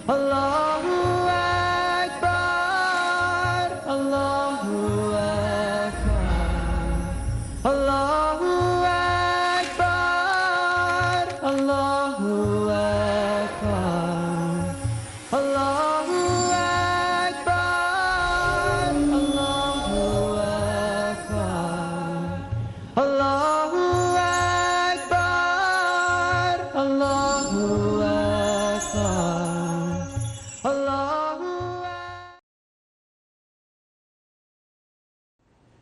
Allahu Akbar, Allahu Akbar, Allahu Akbar, Allahu Akbar, Allahu Akbar, Allahu Akbar, Allahu Akbar, Allahu Akbar, Allahu Akbar.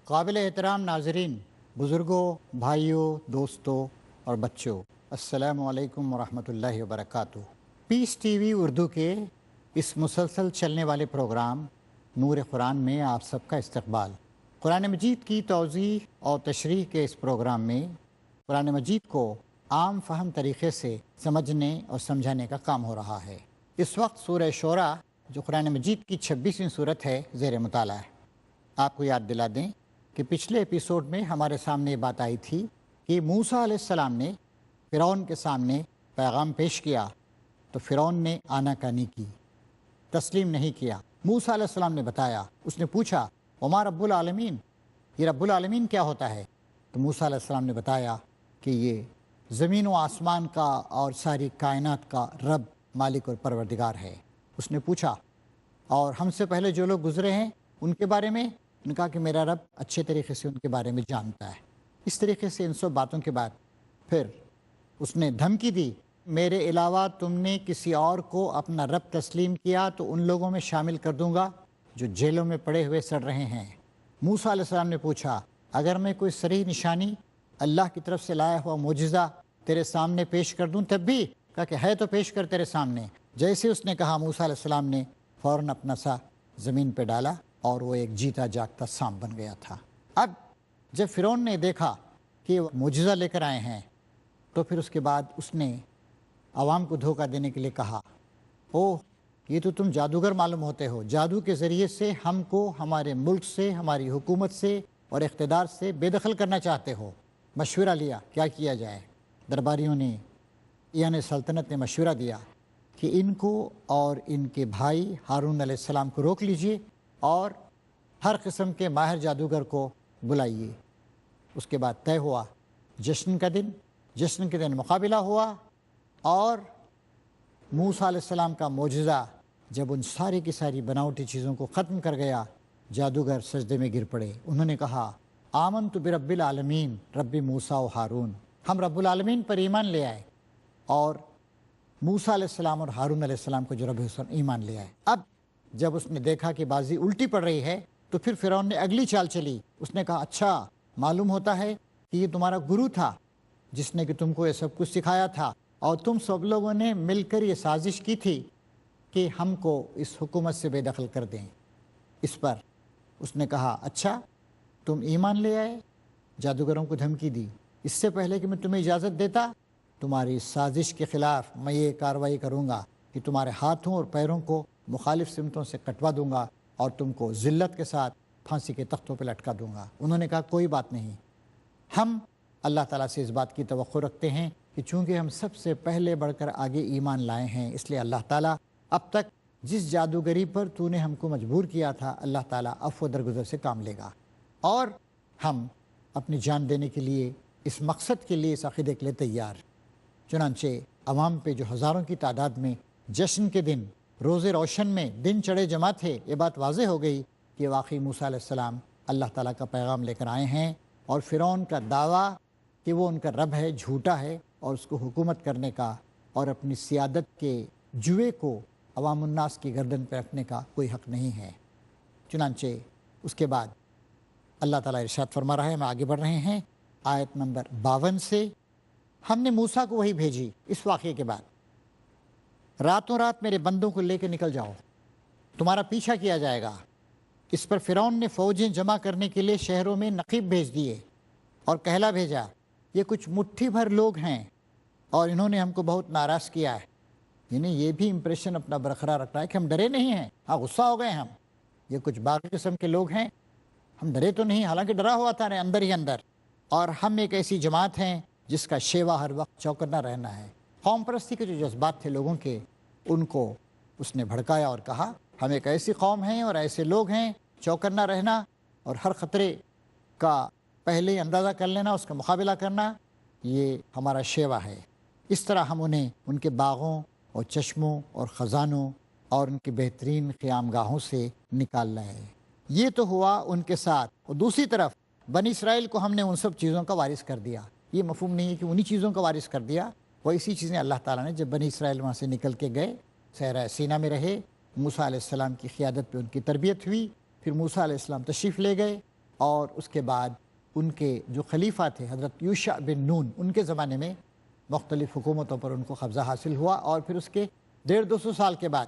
قابل احترام ناظرین، بزرگوں، بھائیوں، دوستوں اور بچوں، السلام علیکم ورحمۃ اللہ وبرکاتہ۔ پیس ٹی وی اردو کے اس مسلسل چلنے والے پروگرام نور قرآن میں آپ سب کا استقبال۔ قرآن مجید کی توضیح اور تشریح کے اس پروگرام میں قرآن مجید کو عام فہم طریقے سے سمجھنے اور سمجھانے کا کام ہو رہا ہے۔ اس وقت سورہ شعراء جو قرآن مجید کی 26ویں صورت ہے زیر مطالعہ ہے۔ آپ کو یاد دلا دیں کہ پچھلے ایپیسوڈ میں ہمارے سامنے یہ بات آئی تھی کہ موسیٰ علیہ السلام نے فرعون کے سامنے پیغام پیش کیا تو فرعون نے آناکانی کی، تسلیم نہیں کیا۔ موسیٰ علیہ السلام نے بتایا، اس نے پوچھا وما رب العالمین، یہ رب العالمین کیا ہوتا ہے؟ تو موسیٰ علیہ السلام نے بتایا کہ یہ زمین و آسمان کا اور ساری کائنات کا رب، مالک اور پروردگار ہے۔ اس نے پوچھا اور ہم سے پہلے جو لوگ گزرے ہیں ان کے بارے میں؟ ان نے کہا کہ میرا رب اچھے طریقے سے ان کے بارے میں جانتا ہے۔ اس طریقے سے ان سب باتوں کے بعد پھر اس نے دھمکی دی، میرے علاوہ تم نے کسی اور کو اپنا رب تسلیم کیا تو ان لوگوں میں شامل کر دوں گا جو جیلوں میں پڑے ہوئے سڑ رہے ہیں۔ موسیٰ علیہ السلام نے پوچھا اگر میں کوئی صریح نشانی، اللہ کی طرف سے لایا ہوا معجزہ تیرے سامنے پیش کر دوں تب بھی؟ کہا کہ ہے تو پیش کر تیرے سامنے۔ جیسے اس نے کہا موسیٰ علیہ السلام نے فوراً اپنا سا زمین پہ ڈالا اور وہ ایک جیتا جاگتا سانپ بن گیا تھا۔ اب جب فرعون نے دیکھا کہ وہ معجزہ لے کر آئے ہیں تو پھر اس کے بعد اس نے عوام کو دھوکہ دینے کے لیے کہا، اوہ یہ تو تم جادوگر معلوم ہوتے ہو، جادو کے ذریعے سے ہم کو ہمارے ملک سے، ہماری حکومت سے اور اقتدار سے بے دخل کرنا چاہتے ہو۔ مشورہ لیا کیا کیا جائے۔ درباریوں نے یعنی سلطنت نے مشورہ دیا کہ ان کو اور ان کے بھائی ہارون علیہ السلام کو روک لیجئے اور ہر قسم کے ماہر جادوگر کو بلائیے۔ اس کے بعد طے ہوا جشن کا دن، جشن کے دن مقابلہ ہوا اور موسیٰ علیہ السلام کا معجزہ جب ان ساری کی ساری بناوٹی چیزوں کو ختم کر گیا، جادوگر سجدے میں گر پڑے۔ انہوں نے کہا آمنت برب العالمین رب موسیٰ و ہارون، ہم رب العالمین پر ایمان لے آئے اور موسیٰ علیہ السلام اور ہارون علیہ السلام کو جو رب ایمان لے آئے۔ اب جب اس نے دیکھا کہ بازی الٹی پڑ رہی ہے تو پھر فرعون نے اگلی چال چلی۔ اس نے کہا اچھا معلوم ہوتا ہے کہ یہ تمہارا گرو تھا جس نے کہ تم کو یہ سب کچھ سکھایا تھا اور تم سب لوگوں نے مل کر یہ سازش کی تھی کہ ہم کو اس حکومت سے بے دخل کر دیں۔ اس پر اس نے کہا اچھا تم ایمان لے آئے، جادوگروں کو دھمکی دی، اس سے پہلے کہ میں تمہیں اجازت دیتا تمہاری سازش کے خلاف میں یہ کارروائی کروں گا کہ تمہارے ہاتھوں اور پیروں کو مخالف سمتوں سے کٹوا دوں گا اور تم کو ذلت کے ساتھ پھانسی کے تختوں پہ لٹکا دوں گا۔ انہوں نے کہا کوئی بات نہیں، ہم اللہ تعالیٰ سے اس بات کی توقع رکھتے ہیں کہ چونکہ ہم سب سے پہلے بڑھ کر آگے ایمان لائے ہیں، اس لیے اللہ تعالیٰ اب تک جس جادوگری پر تو نے ہم کو مجبور کیا تھا اللہ تعالیٰ عفو درگزر سے کام لے گا، اور ہم اپنی جان دینے کے لیے اس مقصد کے لیے اس عقیدے کے لیے تیار۔ چنانچہ عوام پہ جو ہزاروں کی تعداد میں جشن کے دن روز روشن میں دن چڑھے جمع تھے، یہ بات واضح ہو گئی کہ واقعی موسیٰ علیہ السلام اللہ تعالیٰ کا پیغام لے کر آئے ہیں، اور فرعون کا دعویٰ کہ وہ ان کا رب ہے جھوٹا ہے اور اس کو حکومت کرنے کا اور اپنی سیادت کے جوئے کو عوام الناس کی گردن پہ رکھنے کا کوئی حق نہیں ہے۔ چنانچہ اس کے بعد اللہ تعالیٰ ارشاد فرما رہا ہے، ہم آگے بڑھ رہے ہیں آیت نمبر 52 سے۔ ہم نے موسیٰ کو وہی بھیجی اس واقعے کے بعد، راتوں رات میرے بندوں کو لے کے نکل جاؤ، تمہارا پیچھا کیا جائے گا۔ اس پر فرعون نے فوجیں جمع کرنے کے لیے شہروں میں نقیب بھیج دیے اور کہلا بھیجا یہ کچھ مٹھی بھر لوگ ہیں اور انہوں نے ہم کو بہت ناراض کیا ہے۔ یعنی یہ بھی امپریشن اپنا برقرار رکھ رہا ہے کہ ہم ڈرے نہیں ہیں، ہاں غصہ ہو گئے ہم، یہ کچھ باقی قسم کے لوگ ہیں، ہم ڈرے تو نہیں، حالانکہ ڈرا ہوا تھا اندر ہی اندر، اور ہم ایک ایسی جماعت ہیں جس کا شیوا ہر وقت چوکنا رہنا ہے۔ قوم پرستی کے جو جذبات تھے لوگوں کے، ان کو اس نے بھڑکایا اور کہا ہم ایک ایسی قوم ہیں اور ایسے لوگ ہیں، چوکنا رہنا اور ہر خطرے کا پہلے ہی اندازہ کر لینا، اس کا مقابلہ کرنا، یہ ہمارا شیوا ہے۔ اس طرح ہم انہیں ان کے باغوں اور چشموں اور خزانوں اور ان کے بہترین قیام گاہوں سے نکال رہے ہیں۔ یہ تو ہوا ان کے ساتھ، اور دوسری طرف بنی اسرائیل کو ہم نے ان سب چیزوں کا وارث کر دیا۔ یہ مفہوم نہیں ہے کہ انہی چیزوں کا وارث کر دیا، وہ اسی چیزیں اللہ تعالیٰ نے جب بنی اسرائیل وہاں سے نکل کے گئے، صحرا سینا میں رہے، موسیٰ علیہ السلام کی قیادت پہ ان کی تربیت ہوئی، پھر موسیٰ علیہ السلام تشریف لے گئے، اور اس کے بعد ان کے جو خلیفہ تھے حضرت یوشع بن نون، ان کے زمانے میں مختلف حکومتوں پر ان کو قبضہ حاصل ہوا، اور پھر اس کے 150-200 سال کے بعد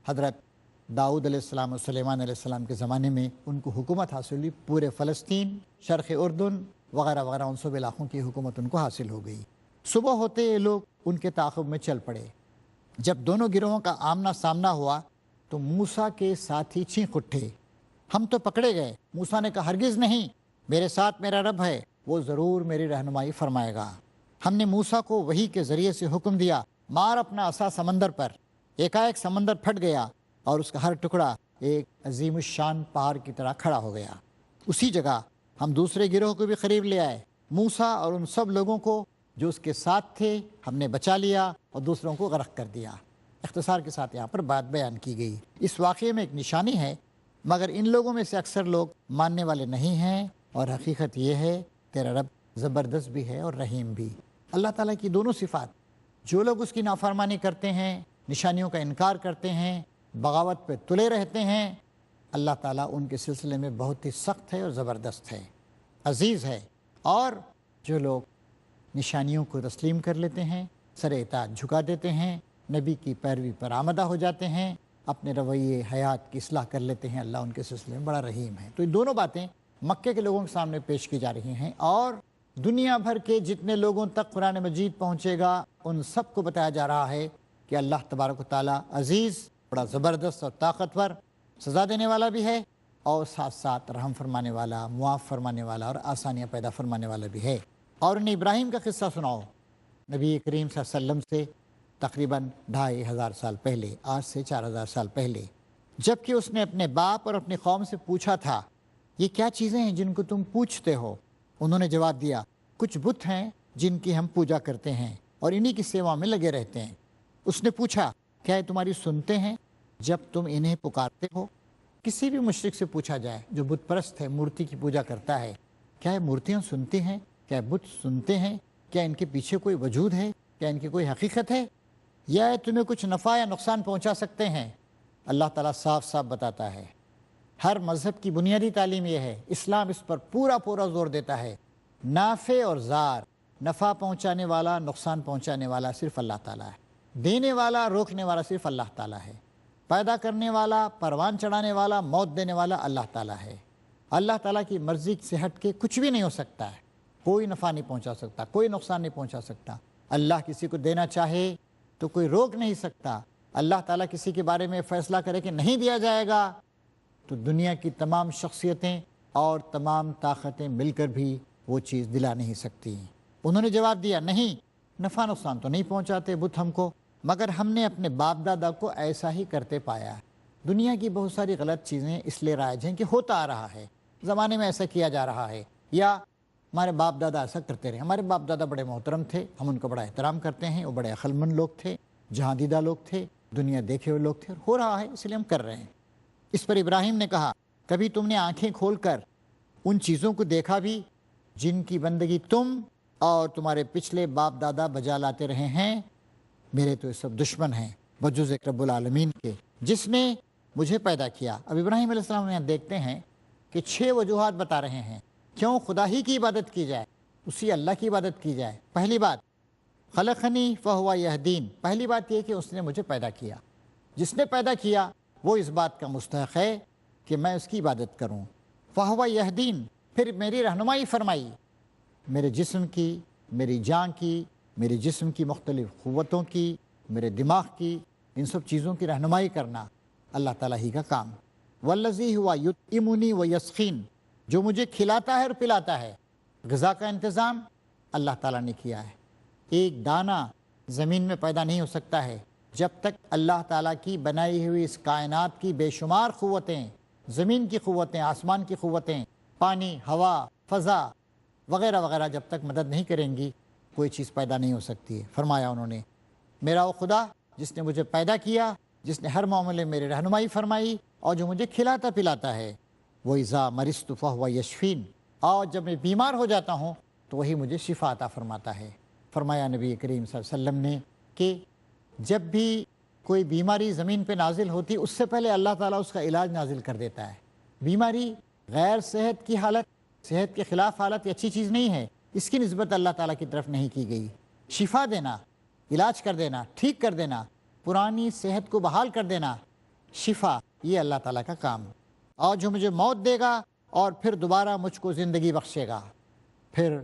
حضرت داؤد علیہ السلام اور سلیمان علیہ السلام کے زمانے میں ان کو حکومت حاصل ہوئی، پورے فلسطین، شرق اردن وغیرہ وغیرہ ان سب علاقوں کی حکومت ان کو حاصل ہو گئی۔ صبح ہوتے یہ لوگ ان کے تعاقب میں چل پڑے۔ جب دونوں گروہوں کا آمنا سامنا ہوا تو موسیٰ کے ساتھی چینخ اٹھے، ہم تو پکڑے گئے۔ موسیٰ نے کہا ہرگز نہیں، میرے ساتھ میرا رب ہے، وہ ضرور میری رہنمائی فرمائے گا۔ ہم نے موسیٰ کو وحی کے ذریعے سے حکم دیا، مار اپنا عصا سمندر پر۔ ایک سمندر پھٹ گیا اور اس کا ہر ٹکڑا ایک عظیم الشان پہاڑ کی طرح کھڑا ہو گیا۔ اسی جگہ ہم دوسرے گروہ کو بھی قریب لے آئے، موسیٰ اور ان سب لوگوں کو جو اس کے ساتھ تھے ہم نے بچا لیا اور دوسروں کو غرق کر دیا۔ اختصار کے ساتھ یہاں پر بات بیان کی گئی۔ اس واقعے میں ایک نشانی ہے، مگر ان لوگوں میں سے اکثر لوگ ماننے والے نہیں ہیں، اور حقیقت یہ ہے تیرا رب زبردست بھی ہے اور رحیم بھی۔ اللہ تعالیٰ کی دونوں صفات، جو لوگ اس کی نافرمانی کرتے ہیں، نشانیوں کا انکار کرتے ہیں، بغاوت پہ تلے رہتے ہیں، اللہ تعالیٰ ان کے سلسلے میں بہت ہی سخت ہے اور زبردست ہے، عزیز ہے۔ اور جو لوگ نشانیوں کو تسلیم کر لیتے ہیں، سر اطاعت جھکا دیتے ہیں، نبی کی پیروی پر آمدہ ہو جاتے ہیں، اپنے رویے حیات کی اصلاح کر لیتے ہیں، اللہ ان کے سلسلے میں بڑا رحیم ہے۔ تو یہ دونوں باتیں مکے کے لوگوں کے سامنے پیش کی جا رہی ہیں، اور دنیا بھر کے جتنے لوگوں تک قرآن مجید پہنچے گا ان سب کو بتایا جا رہا ہے کہ اللہ تبارک و تعالیٰ عزیز، بڑا زبردست اور طاقتور، سزا دینے والا بھی ہے، اور ساتھ ساتھ رحم فرمانے والا، معاف فرمانے والا اور آسانیاں پیدا فرمانے والا بھی ہے۔ اور انہیں ابراہیم کا قصہ سناؤ، نبی کریم صلی اللہ علیہ وسلم سے تقریباً 2500 سال پہلے، آج سے 4000 سال پہلے، جب کہ اس نے اپنے باپ اور اپنی قوم سے پوچھا تھا یہ کیا چیزیں ہیں جن کو تم پوچھتے ہو؟ انہوں نے جواب دیا کچھ بت ہیں جن کی ہم پوجا کرتے ہیں اور انہی کی سیوا میں لگے رہتے ہیں۔ اس نے پوچھا کیا یہ تمہاری سنتے ہیں جب تم انہیں پکارتے ہو؟ کسی بھی مشرک سے پوچھا جائے جو بت پرست ہے، مورتی کی پوجا کرتا ہے، کیا یہ مورتیاں سنتی ہیں؟ کیا بت سنتے ہیں؟ کیا ان کے پیچھے کوئی وجود ہے؟ کیا ان کی کوئی حقیقت ہے؟ یا تمہیں کچھ نفع یا نقصان پہنچا سکتے ہیں؟ اللہ تعالیٰ صاف صاف بتاتا ہے، ہر مذہب کی بنیادی تعلیم یہ ہے، اسلام اس پر پورا زور دیتا ہے، نافع اور ضار، نفع پہنچانے والا، نقصان پہنچانے والا صرف اللہ تعالیٰ ہے، دینے والا، روکنے والا صرف اللہ تعالیٰ ہے، پیدا کرنے والا، پروان چڑھانے والا، موت دینے والا اللہ تعالیٰ ہے۔ اللہ تعالیٰ کی مرضی سے ہٹ کے کچھ بھی نہیں ہو سکتا ہے، کوئی نفع نہیں پہنچا سکتا، کوئی نقصان نہیں پہنچا سکتا۔ اللہ کسی کو دینا چاہے تو کوئی روک نہیں سکتا۔ اللہ تعالیٰ کسی کے بارے میں فیصلہ کرے کہ نہیں دیا جائے گا تو دنیا کی تمام شخصیتیں اور تمام طاقتیں مل کر بھی وہ چیز دلا نہیں سکتی۔ انہوں نے جواب دیا نہیں، نفع نقصان تو نہیں پہنچاتے بت ہم کو، مگر ہم نے اپنے باپ دادا کو ایسا ہی کرتے پایا ہے۔ دنیا کی بہت ساری غلط چیزیں اس لیے رائج ہیں کہ ہوتا آ رہا ہے، زمانے میں ایسا کیا جا رہا ہے، یا ہمارے باپ دادا ایسا کرتے رہے۔ ہمارے باپ دادا بڑے محترم تھے، ہم ان کا بڑا احترام کرتے ہیں، وہ بڑے عقل مند لوگ تھے، جہاں دیدہ لوگ تھے، دنیا دیکھے ہوئے لوگ تھے، اور ہو رہا ہے اس لیے ہم کر رہے ہیں۔ اس پر ابراہیم نے کہا کبھی تم نے آنکھیں کھول کر ان چیزوں کو دیکھا بھی جن کی بندگی تم اور تمہارے پچھلے باپ دادا بجا لاتے رہے ہیں؟ میرے تو یہ سب دشمن ہیں بجز ایک رب العالمین کے جس نے مجھے پیدا کیا۔ اب ابراہیم علیہ السلام یہاں دیکھتے ہیں کہ 6 وجوہات بتا رہے ہیں کیوں خدا ہی کی عبادت کی جائے، اسی اللہ کی عبادت کی جائے۔ پہلی بات خلقنی فہو یہدین، پہلی بات یہ کہ اس نے مجھے پیدا کیا، جس نے پیدا کیا وہ اس بات کا مستحق ہے کہ میں اس کی عبادت کروں۔ فہو یہدین، پھر میری رہنمائی فرمائی، میرے جسم کی، میری جان کی، میرے جسم کی مختلف قوتوں کی، میرے دماغ کی، ان سب چیزوں کی رہنمائی کرنا اللہ تعالیٰ ہی کا کام۔ والذی ہوا یطعمنی ویسقین، جو مجھے کھلاتا ہے اور پلاتا ہے، غذا کا انتظام اللہ تعالیٰ نے کیا ہے۔ ایک دانہ زمین میں پیدا نہیں ہو سکتا ہے، جب تک اللہ تعالیٰ کی بنائی ہوئی اس کائنات کی بے شمار قوتیں، زمین کی قوتیں، آسمان کی قوتیں، پانی، ہوا، فضا وغیرہ وغیرہ جب تک مدد نہیں کریں گی، کوئی چیز پیدا نہیں ہو سکتی ہے۔ فرمایا انہوں نے، میرا وہ خدا جس نے مجھے پیدا کیا، جس نے ہر معاملے میں میری رہنمائی فرمائی اور جو مجھے کھلاتا پلاتا ہے، وہ اذا مرضت فہو یشفین، اور جب میں بیمار ہو جاتا ہوں تو وہی مجھے شفا عطا فرماتا ہے۔ فرمایا نبی کریم صلی اللہ علیہ وسلم نے کہ جب بھی کوئی بیماری زمین پہ نازل ہوتی، اس سے پہلے اللہ تعالیٰ اس کا علاج نازل کر دیتا ہے۔ بیماری غیر صحت کی حالت، صحت کے خلاف حالت یہ اچھی چیز نہیں ہے، اس کی نسبت اللہ تعالیٰ کی طرف نہیں کی گئی۔ شفا دینا، علاج کر دینا، ٹھیک کر دینا، پرانی صحت کو بحال کر دینا، شفا، یہ اللہ تعالیٰ کا کام۔ اور جو مجھے موت دے گا اور پھر دوبارہ مجھ کو زندگی بخشے گا، پھر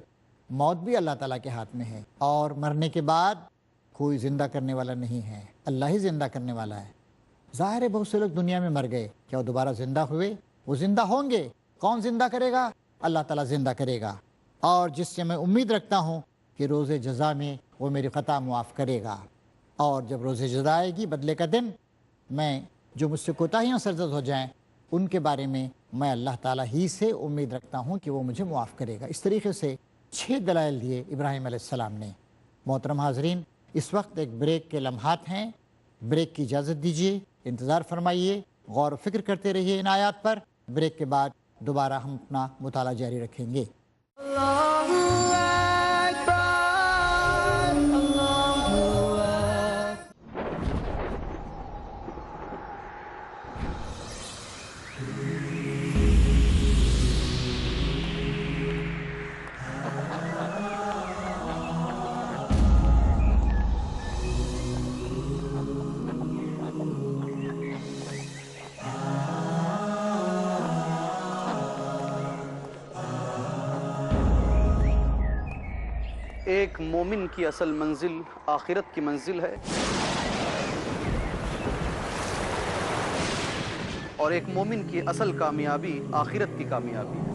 موت بھی اللہ تعالیٰ کے ہاتھ میں ہے، اور مرنے کے بعد کوئی زندہ کرنے والا نہیں ہے، اللہ ہی زندہ کرنے والا ہے۔ ظاہر ہے بہت سے لوگ دنیا میں مر گئے، کیا وہ دوبارہ زندہ ہوئے؟ وہ زندہ ہوں گے۔ کون زندہ کرے گا؟ اللہ تعالیٰ زندہ کرے گا، اور جس سے میں امید رکھتا ہوں کہ روز جزا میں وہ میری خطا معاف کرے گا، اور جب روز جزا آئے گی، بدلے کا دن، میں جو مجھ سے کوتاہیاں سرزد ہو جائیں ان کے بارے میں میں اللہ تعالیٰ ہی سے امید رکھتا ہوں کہ وہ مجھے معاف کرے گا۔ اس طریقے سے 6 دلائل دیے ابراہیم علیہ السلام نے۔ محترم حاضرین، اس وقت ایک بریک کے لمحات ہیں، بریک کی اجازت دیجیے، انتظار فرمائیے، غور و فکر کرتے رہیے ان آیات پر۔ بریک کے بعد دوبارہ ہم اپنا مطالعہ جاری رکھیں گے۔ Allahu Akbar, Allahu Akbar. ایک مومن کی اصل منزل آخرت کی منزل ہے، اور ایک مومن کی اصل کامیابی آخرت کی کامیابی ہے۔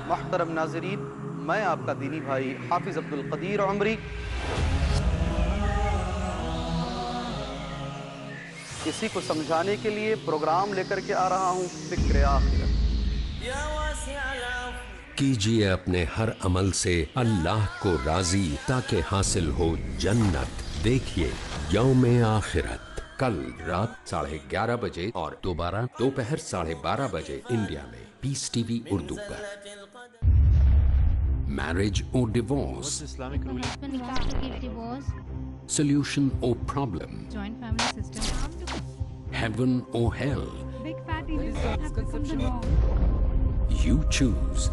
محترم ناظرین، میں آپ کا دینی بھائی حافظ عبد القدیر عمری اسی کو سمجھانے کے لیے پروگرام لے کر کے آ رہا ہوں، فکر آخرت۔ کیجئے اپنے ہر عمل سے اللہ کو راضی تاکہ حاصل ہو جنت۔ دیکھیے یوم آخرت، کل رات 11:30 بجے اور دوبارہ دوپہر 12:30 بجے انڈیا میں پیس ٹی وی اردو پر۔ میرج اور divorce, solution or problem, joint family system, heaven or hell, big fat events have become the norm. you choose.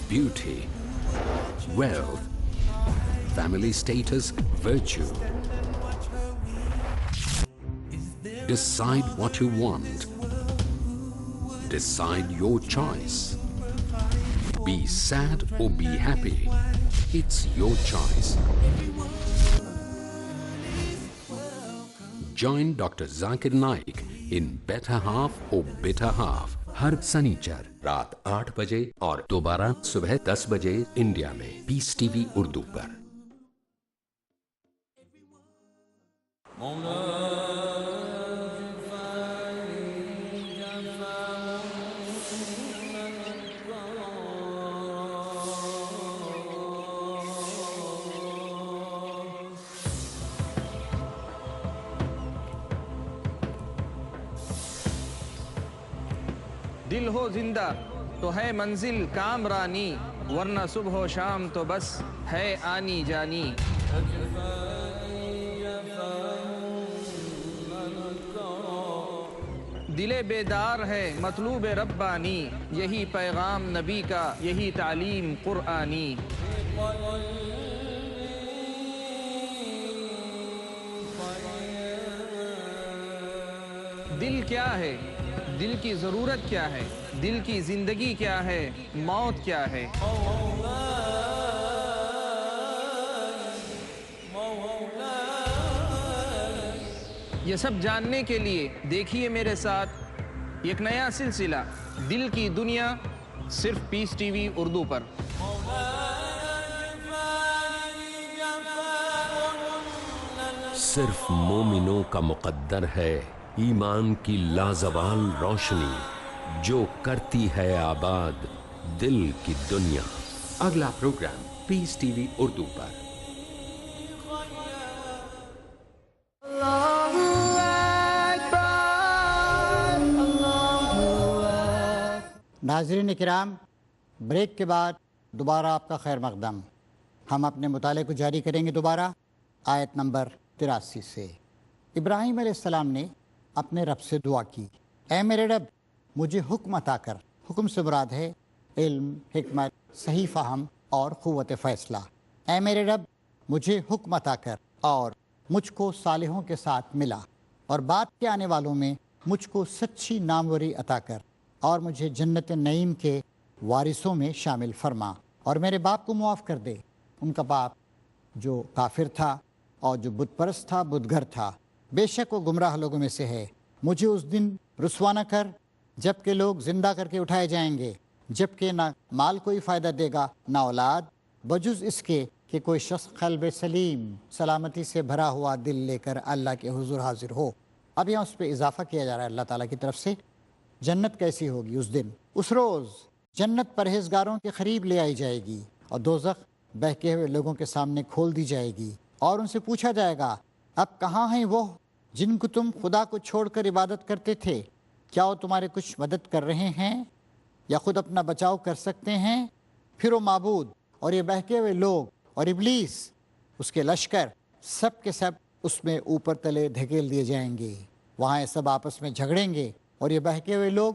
Beauty, wealth, family status, virtue. Decide what you want. Decide your choice. Be sad or be happy. It's your choice. Join Dr. Zakir Naik in Better Half or Bitter Half ہر سنیچر رات 8 بجے اور دوبارہ صبح 10 بجے India میں پیس T V Urdu پر۔ دل ہو زندہ تو ہے منزل کامرانی، ورنہ صبح و شام تو بس ہے آنی جانی۔ دل بیدار ہے مطلوب ربانی، یہی پیغام نبی کا، یہی تعلیم قرآنی۔ دل کیا ہے؟ دل کی ضرورت کیا ہے؟ دل کی زندگی کیا ہے؟ موت کیا ہے؟ یہ سب جاننے کے لیے دیکھیے میرے ساتھ ایک نیا سلسلہ دل کی دنیا صرف پیس ٹی وی اردو پر۔ صرف مومنوں کا مقدر ہے ایمان کی لازوال روشنی، جو کرتی ہے آباد دل کی دنیا۔ اگلا پروگرام پیس ٹی وی اردو پر۔ ناظرین کرام، بریک کے بعد دوبارہ آپ کا خیر مقدم۔ ہم اپنے مطالعے کو جاری کریں گے دوبارہ آیت نمبر 83 سے۔ ابراہیم علیہ السلام نے اپنے رب سے دعا کی، اے میرے رب مجھے حکم عطا کر۔ حکم سے مراد ہے علم، حکمت، صحیح فہم اور قوت فیصلہ۔ اے میرے رب مجھے حکم عطا کر اور مجھ کو صالحوں کے ساتھ ملا، اور بعد کے آنے والوں میں مجھ کو سچی ناموری عطا کر، اور مجھے جنت نعیم کے وارثوں میں شامل فرما، اور میرے باپ کو معاف کر دے، ان کا باپ جو کافر تھا اور جو بت پرست تھا، بت گھر تھا، بے شک وہ گمراہ لوگوں میں سے ہے۔ مجھے اس دن رسوا نہ کر جب کہ لوگ زندہ کر کے اٹھائے جائیں گے، جب کہ نہ مال کوئی فائدہ دے گا نہ اولاد، بجز اس کے کہ کوئی شخص قلب سلیم، سلامتی سے بھرا ہوا دل لے کر اللہ کے حضور حاضر ہو۔ اب یہاں اس پہ اضافہ کیا جا رہا ہے اللہ تعالیٰ کی طرف سے۔ جنت کیسی ہوگی اس دن؟ اس روز جنت پرہیزگاروں کے قریب لے آئی جائے گی، اور دوزخ بہکے ہوئے لوگوں کے سامنے کھول دی جائے گی، اور ان سے پوچھا جائے گا، اب کہاں ہیں وہ جن کو تم خدا کو چھوڑ کر عبادت کرتے تھے؟ کیا وہ تمہارے کچھ مدد کر رہے ہیں یا خود اپنا بچاؤ کر سکتے ہیں؟ پھر وہ معبود اور یہ بہکے ہوئے لوگ اور ابلیس، اس کے لشکر، سب کے سب اس میں اوپر تلے دھکیل دیے جائیں گے۔ وہاں یہ سب آپس میں جھگڑیں گے، اور یہ بہکے ہوئے لوگ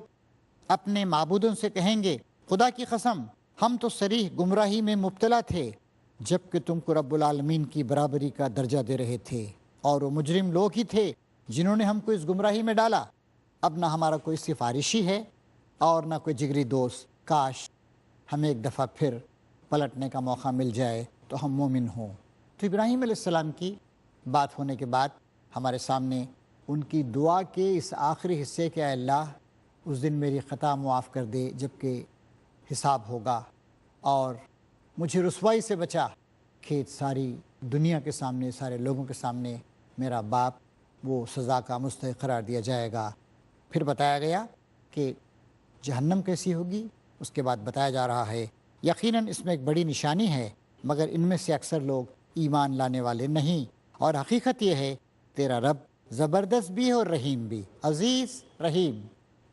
اپنے معبودوں سے کہیں گے، خدا کی قسم ہم تو صریح گمراہی میں مبتلا تھے جب کہ تم کو رب العالمین کی برابری کا درجہ دے رہے تھے، اور وہ مجرم لوگ ہی تھے جنہوں نے ہم کو اس گمراہی میں ڈالا۔ اب نہ ہمارا کوئی سفارشی ہے اور نہ کوئی جگری دوست، کاش ہمیں ایک دفعہ پھر پلٹنے کا موقع مل جائے تو ہم مومن ہوں۔ تو ابراہیم علیہ السلام کی بات ہونے کے بعد ہمارے سامنے ان کی دعا کے اس آخری حصے کہ اے اللہ اس دن میری خطا معاف کر دے جب کہ حساب ہوگا، اور مجھے رسوائی سے بچا کہ ساری دنیا کے سامنے، سارے لوگوں کے سامنے میرا باپ وہ سزا کا مستحق قرار دیا جائے گا۔ پھر بتایا گیا کہ جہنم کیسی ہوگی، اس کے بعد بتایا جا رہا ہے یقیناً اس میں ایک بڑی نشانی ہے، مگر ان میں سے اکثر لوگ ایمان لانے والے نہیں، اور حقیقت یہ ہے تیرا رب زبردست بھی ہے اور رحیم بھی، عزیز رحیم۔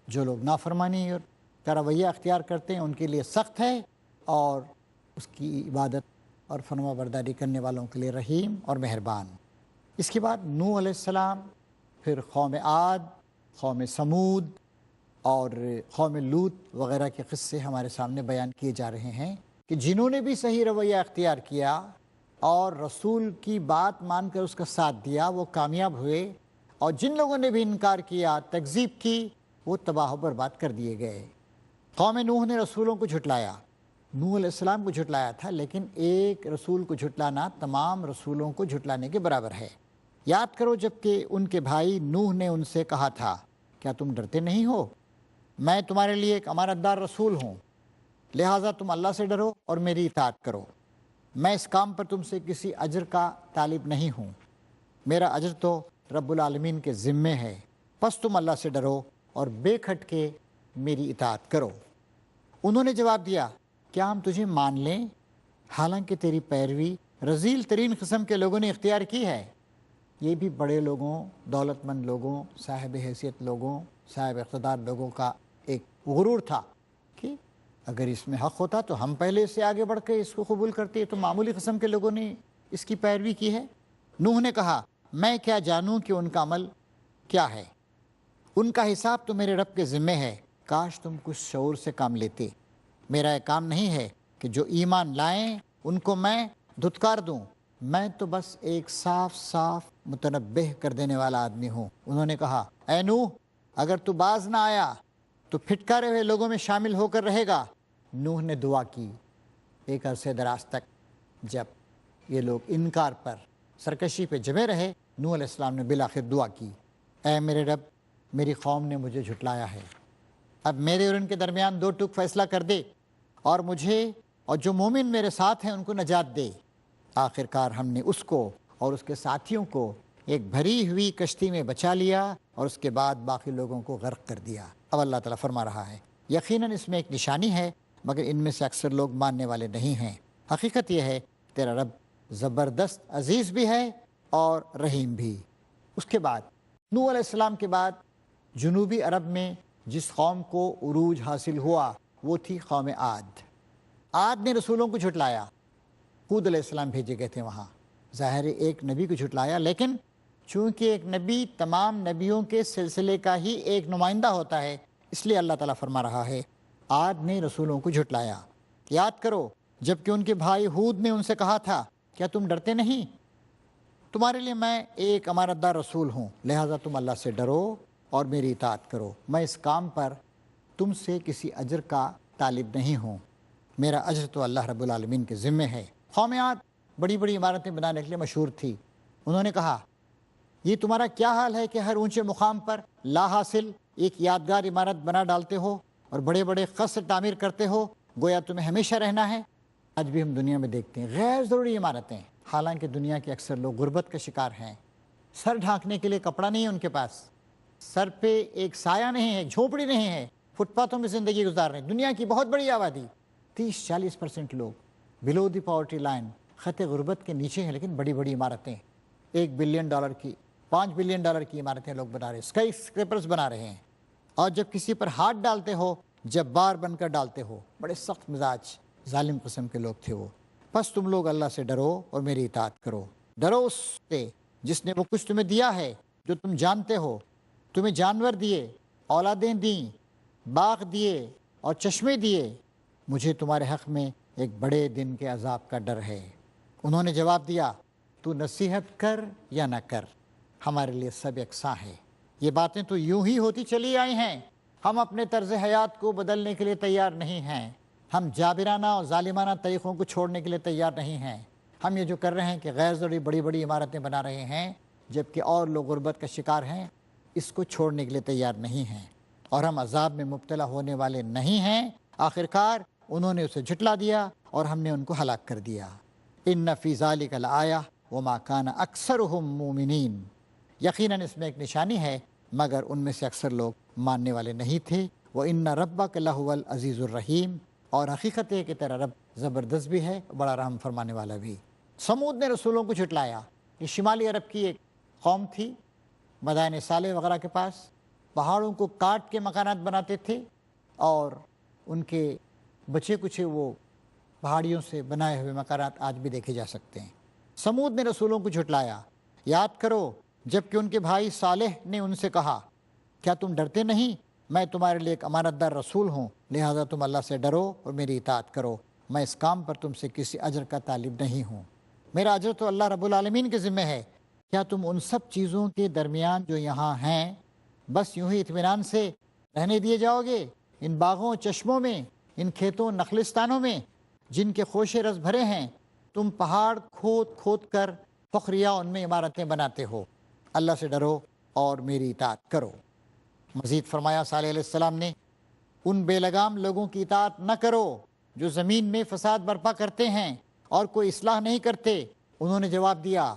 جو لوگ نافرمانی اور کا رویہ اختیار کرتے ہیں ان کے لیے سخت ہے، اور اس کی عبادت اور فرما برداری کرنے والوں کے لیے رحیم اور مہربان۔ اس کے بعد نوح علیہ السلام، پھر قوم عاد، قوم سمود اور قوم لوط وغیرہ کے قصے ہمارے سامنے بیان کیے جا رہے ہیں کہ جنہوں نے بھی صحیح رویہ اختیار کیا اور رسول کی بات مان کر اس کا ساتھ دیا وہ کامیاب ہوئے، اور جن لوگوں نے بھی انکار کیا، تکذیب کی، وہ تباہ و برباد کر دیے گئے۔ قوم نوح نے رسولوں کو جھٹلایا، نوح علیہ السلام کو جھٹلایا تھا، لیکن ایک رسول کو جھٹلانا تمام رسولوں کو جھٹلانے کے برابر ہے۔ یاد کرو جب کہ ان کے بھائی نوح نے ان سے کہا تھا، کیا تم ڈرتے نہیں ہو؟ میں تمہارے لیے ایک امانت دار رسول ہوں، لہٰذا تم اللہ سے ڈرو اور میری اطاعت کرو۔ میں اس کام پر تم سے کسی اجر کا طالب نہیں ہوں، میرا اجر تو رب العالمین کے ذمے ہے، پس تم اللہ سے ڈرو اور بے کھٹ کے میری اطاعت کرو۔ انہوں نے جواب دیا، کیا ہم تجھے مان لیں حالانکہ تیری پیروی رذیل ترین قسم کے لوگوں نے اختیار کی ہے؟ یہ بھی بڑے لوگوں، دولت مند لوگوں، صاحب حیثیت لوگوں، صاحب اقتدار لوگوں کا ایک غرور تھا کہ اگر اس میں حق ہوتا تو ہم پہلے اس سے آگے بڑھ کے اس کو قبول کرتے، تو معمولی قسم کے لوگوں نے اس کی پیروی کی ہے۔ نوح نے کہا، میں کیا جانوں کہ ان کا عمل کیا ہے، ان کا حساب تو میرے رب کے ذمے ہے، کاش تم کچھ شعور سے کام لیتے۔ میرا یہ کام نہیں ہے کہ جو ایمان لائیں ان کو میں دھتکار دوں، میں تو بس ایک صاف صاف متنبہ کر دینے والا آدمی ہوں۔ انہوں نے کہا، اے نوح اگر تو باز نہ آیا تو پھٹکارے ہوئے لوگوں میں شامل ہو کر رہے گا۔ نوح نے دعا کی ایک عرصے دراز تک، جب یہ لوگ انکار پر سرکشی پہ جمے رہے، نوح علیہ السلام نے بالآخر دعا کی، اے میرے رب میری قوم نے مجھے جھٹلایا ہے، اب میرے اور ان کے درمیان دو ٹوک فیصلہ کر دے اور مجھے اور جو مومن میرے ساتھ ہیں ان کو نجات دے۔ آخر کار ہم نے اس کو اور اس کے ساتھیوں کو ایک بھری ہوئی کشتی میں بچا لیا اور اس کے بعد باقی لوگوں کو غرق کر دیا۔ اب اللہ تعالیٰ فرما رہا ہے یقیناً اس میں ایک نشانی ہے مگر ان میں سے اکثر لوگ ماننے والے نہیں ہیں۔ حقیقت یہ ہے تیرا رب زبردست عزیز بھی ہے اور رحیم بھی۔ اس کے بعد نوح علیہ السلام کے بعد جنوبی عرب میں جس قوم کو عروج حاصل ہوا وہ تھی قوم عاد۔ عاد نے رسولوں کو جھٹلایا، ہود علیہ السلام بھیجے گئے تھے وہاں، ظاہر ایک نبی کو جھٹلایا، لیکن چونکہ ایک نبی تمام نبیوں کے سلسلے کا ہی ایک نمائندہ ہوتا ہے اس لیے اللہ تعالیٰ فرما رہا ہے عاد نے رسولوں کو جھٹلایا۔ یاد کرو جب کہ ان کے بھائی ہود نے ان سے کہا تھا کیا تم ڈرتے نہیں، تمہارے لیے میں ایک امانت دار رسول ہوں، لہٰذا تم اللہ سے ڈرو اور میری اطاعت کرو، میں اس کام پر تم سے کسی اجر کا طالب نہیں ہوں، میرا اجر تو اللہ رب العالمین کے ذمے ہے۔ قوم عاد بڑی بڑی عمارتیں بنانے کے لیے مشہور تھی۔ انہوں نے کہا یہ تمہارا کیا حال ہے کہ ہر اونچے مقام پر لا حاصل ایک یادگار عمارت بنا ڈالتے ہو اور بڑے بڑے قصر تعمیر کرتے ہو، گویا تمہیں ہمیشہ رہنا ہے۔ آج بھی ہم دنیا میں دیکھتے ہیں غیر ضروری عمارتیں، حالانکہ دنیا کے اکثر لوگ غربت کا شکار ہیں، سر ڈھانکنے کے لیے کپڑا نہیں ہے ان کے پاس، سر پہ ایک سایہ نہیں ہے، ایک جھونپڑی نہیں ہے، فٹ پاتھوں میں زندگی گزار رہے ہیں۔ دنیا کی بہت بڑی آبادی 30-40% لوگ بلو دی پاورٹی لائن، خط غربت کے نیچے ہیں، لیکن بڑی بڑی عمارتیں $1 بلین کی، $5 بلین کی عمارتیں لوگ بنا رہے ہیں، اسکائی اسکریپرز بنا رہے ہیں، اور جب کسی پر ہاتھ ڈالتے ہو جبار بن کر ڈالتے ہو۔ بڑے سخت مزاج ظالم قسم کے لوگ تھے وہ۔ بس تم لوگ اللہ سے ڈرو اور میری اطاعت کرو، ڈرو اس سے جس نے وہ کچھ تمہیں دیا ہے جو تم جانتے ہو، تمہیں جانور دیے، اولادیں دیں، باغ دیے اور چشمے دیے، مجھے تمہارے حق میں ایک بڑے دن کے عذاب کا ڈر ہے۔ انہوں نے جواب دیا تو نصیحت کر یا نہ کر، ہمارے لیے سب یکساں ہے، یہ باتیں تو یوں ہی ہوتی چلی آئی ہیں، ہم اپنے طرز حیات کو بدلنے کے لیے تیار نہیں ہیں، ہم جابرانہ اور ظالمانہ طریقوں کو چھوڑنے کے لیے تیار نہیں ہیں، ہم یہ جو کر رہے ہیں کہ غیر ضروری بڑی بڑی عمارتیں بنا رہے ہیں جبکہ اور لوگ غربت کا شکار ہیں، اس کو چھوڑنے کے لیے تیار نہیں ہیں، اور ہم عذاب میں مبتلا ہونے والے نہیں ہیں۔ آخر کار انہوں نے اسے جھٹلا دیا اور ہم نے ان کو ہلاک کر دیا۔ ان فی ذلک لآیہ وما کان اکثرهم مومنین، یقیناً اس میں ایک نشانی ہے مگر ان میں سے اکثر لوگ ماننے والے نہیں تھے۔ وَإِنَّ رَبَّكَ لَهُوَ الْعَزِيزُ الرَّحِيمُ، اور حقیقت ہے کہ تیرا رب زبردست بھی ہے، بڑا رحم فرمانے والا بھی۔ سمود نے رسولوں کو جھٹلایا، یہ شمالی عرب کی ایک قوم تھی، مدائن صالح وغیرہ کے پاس پہاڑوں کو کاٹ کے مکانات بناتے تھے اور ان کے بچے کچھ وہ پہاڑیوں سے بنائے ہوئے مکانات آج بھی دیکھے جا سکتے ہیں۔ سمود نے رسولوں کو جھٹلایا، یاد کرو جب کہ ان کے بھائی صالح نے ان سے کہا کیا تم ڈرتے نہیں، میں تمہارے لیے ایک امانت دار رسول ہوں، لہٰذا تم اللہ سے ڈرو اور میری اطاعت کرو، میں اس کام پر تم سے کسی اجر کا طالب نہیں ہوں، میرا اجر تو اللہ رب العالمین کے ذمہ ہے۔ کیا تم ان سب چیزوں کے درمیان جو یہاں ہیں بس یوں ہی اطمینان سے رہنے دیے جاؤ گے، ان باغوں چشموں میں، ان کھیتوں نخلستانوں میں جن کے خوشے رس بھرے ہیں، تم پہاڑ کھود کھود کر فخریہ ان میں عمارتیں بناتے ہو، اللہ سے ڈرو اور میری اطاعت کرو۔ مزید فرمایا صالح علیہ السلام نے ان بے لگام لوگوں کی اطاعت نہ کرو جو زمین میں فساد برپا کرتے ہیں اور کوئی اصلاح نہیں کرتے۔ انہوں نے جواب دیا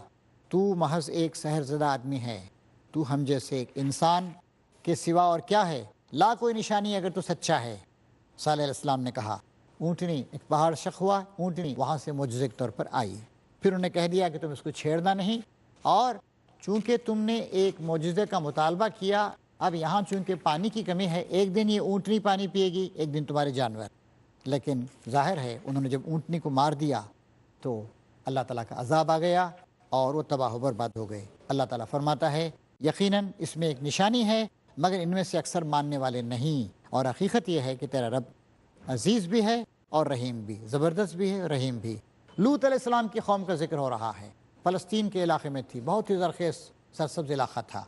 تو محض ایک سحر زدہ آدمی ہے، تو ہم جیسے ایک انسان کے سوا اور کیا ہے، لا کوئی نشانی اگر تو سچا ہے۔ صالح علیہ السلام نے کہا اونٹنی، ایک پہاڑ شق ہوا، اونٹنی وہاں سے معجزے کے طور پر آئی، پھر انہوں نے کہہ دیا کہ تم اس کو چھیڑنا نہیں، اور چونکہ تم نے ایک معجزے کا مطالبہ کیا، اب یہاں چونکہ پانی کی کمی ہے، ایک دن یہ اونٹنی پانی پیے گی، ایک دن تمہارے جانور۔ لیکن ظاہر ہے انہوں نے جب اونٹنی کو مار دیا تو اللہ تعالیٰ کا عذاب آ گیا اور وہ تباہ و برباد ہو گئے۔ اللہ تعالیٰ فرماتا ہے یقیناً اس میں ایک نشانی ہے مگر ان میں سے اکثر ماننے والے نہیں، اور حقیقت یہ ہے کہ تیرا رب عزیز بھی ہے اور رحیم بھی، زبردست بھی ہے، رحیم بھی۔ لوط علیہ السلام کی قوم کا ذکر ہو رہا ہے، فلسطین کے علاقے میں تھی، بہت ہی زرخیز سرسبز علاقہ تھا۔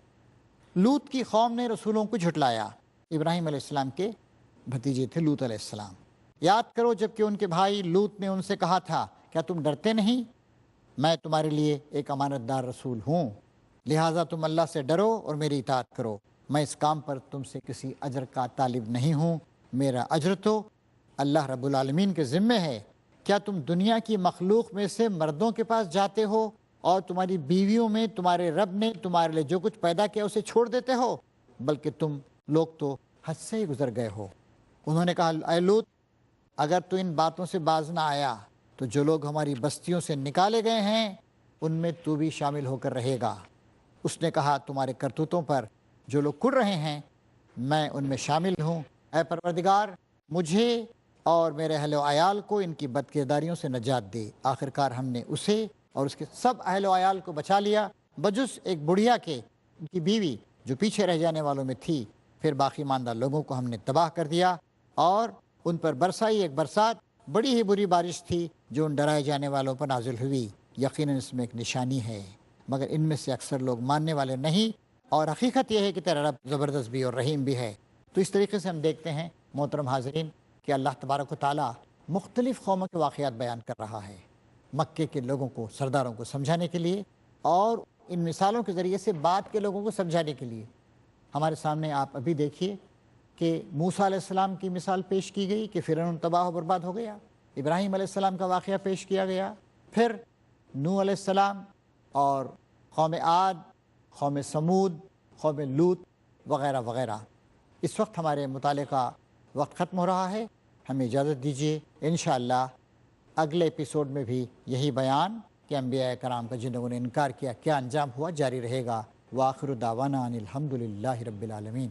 لوط کی قوم نے رسولوں کو جھٹلایا، ابراہیم علیہ السلام کے بھتیجے تھے لوط علیہ السلام۔ یاد کرو جب کہ ان کے بھائی لوط نے ان سے کہا تھا کیا تم ڈرتے نہیں، میں تمہارے لیے ایک امانت دار رسول ہوں، لہٰذا تم اللہ سے ڈرو اور میری اطاعت کرو، میں اس کام پر تم سے کسی اجر کا طالب نہیں ہوں، میرا اجر تو اللہ رب العالمین کے ذمے ہے۔ کیا تم دنیا کی مخلوق میں سے مردوں کے پاس جاتے ہو اور تمہاری بیویوں میں تمہارے رب نے تمہارے لیے جو کچھ پیدا کیا اسے چھوڑ دیتے ہو؟ بلکہ تم لوگ تو حد سے ہی گزر گئے ہو۔ انہوں نے کہا اے لوط، اگر تو ان باتوں سے باز نہ آیا تو جو لوگ ہماری بستیوں سے نکالے گئے ہیں ان میں تو بھی شامل ہو کر رہے گا۔ اس نے کہا تمہارے کرتوتوں پر جو لوگ کڑ رہے ہیں میں ان میں شامل ہوں۔ اے پروردگار، مجھے اور میرے اہل و عیال کو ان کی بد کرداریوں سے نجات دے۔ آخرکار ہم نے اسے اور اس کے سب اہل و عیال کو بچا لیا بجز ایک بڑھیا کے، ان کی بیوی جو پیچھے رہ جانے والوں میں تھی۔ پھر باقی ماندہ لوگوں کو ہم نے تباہ کر دیا اور ان پر برسائی ایک برسات، بڑی ہی بری بارش تھی جو ان ڈرائے جانے والوں پر نازل ہوئی۔ یقیناً اس میں ایک نشانی ہے، مگر ان میں سے اکثر لوگ ماننے والے نہیں، اور حقیقت یہ ہے کہ تیرا رب زبردست بھی اور رحیم بھی ہے۔ تو اس طریقے سے ہم دیکھتے ہیں محترم حاضرین کہ اللہ تبارک و تعالیٰ مختلف قوموں کے واقعات بیان کر رہا ہے مکے کے لوگوں کو، سرداروں کو سمجھانے کے لیے، اور ان مثالوں کے ذریعے سے بعد کے لوگوں کو سمجھانے کے لیے۔ ہمارے سامنے آپ ابھی دیکھیے کہ موسیٰ علیہ السلام کی مثال پیش کی گئی کہ فرعون تباہ و برباد ہو گیا، ابراہیم علیہ السلام کا واقعہ پیش کیا گیا، پھر نوح علیہ السلام اور قوم عاد، قوم سمود، قوم لوط وغیرہ وغیرہ۔ اس وقت ہمارے مطالعے کا وقت ختم ہو رہا ہے، ہمیں اجازت دیجیے، انشاءاللہ اگلے ایپیسوڈ میں بھی یہی بیان کہ انبیاء کرام کا جن لوگوں نے انکار کیا کیا انجام ہوا جاری رہے گا۔ وآخر دعوانا ان الحمد للہ رب العالمین۔